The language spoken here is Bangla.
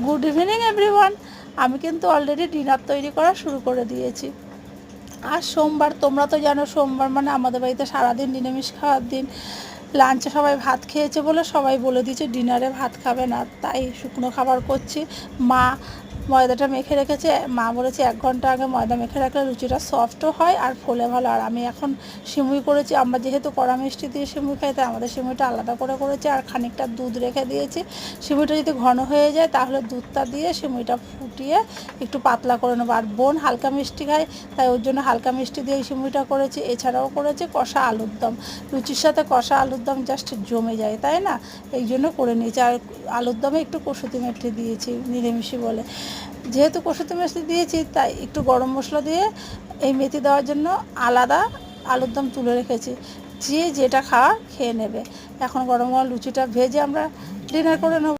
Good evening everyone. আমি কিন্তু অলরেডি ডিনার তৈরি করা শুরু করে দিয়েছি। আর সোমবার, তোমরা তো জানো সোমবার মানে আমাদের বাড়িতে সারাদিন নিরামিষ খাওয়ার দিন। লাঞ্চে সবাই ভাত খেয়েছে বলে সবাই বলে দিয়েছে ডিনারে ভাত খাবে না, তাই শুকনো খাবার করছি। মা ময়দাটা মেখে রেখেছে, মা বলেছে 1 ঘন্টা আগে ময়দা মেখে রাখলে লুচিটা সফটও হয় আর ফোলে ভালো। আর আমি এখন সিমুই করেছি, আমরা যেহেতু কড়া মিষ্টি দিয়ে সিমুই খাই তাই আমাদের সিমুইটা আলাদা করে করেছি। আর খানিকটা দুধ রেখে দিয়েছি, সিমুইটা যদি ঘন হয়ে যায় তাহলে দুধটা দিয়ে সিমুইটা ফুটিয়ে একটু পাতলা করে নেবো। আর বোন হালকা মিষ্টি খায়, তাই ওর জন্য হালকা মিষ্টি দিয়ে এই সিমুইটা করেছি। এছাড়াও করেছি কষা আলুর দম। লুচির সাথে কষা আলুর দম জাস্ট জমে যায়, তাই না? এই জন্য করে নিয়েছি। আর আলুর দমে একটু কসুতি মেথি দিয়েছি নিরামিষি বলে। যেহেতু কসুতি মেথি দিয়েছি তাই একটু গরম মশলা দিয়ে এই মেথি দেওয়ার জন্য আলাদা আলুর দম তুলে রেখেছি। যে যেটা খাওয়া খেয়ে নেবে। এখন গরম গরম লুচিটা ভেজে আমরা ডিনার করে নেব।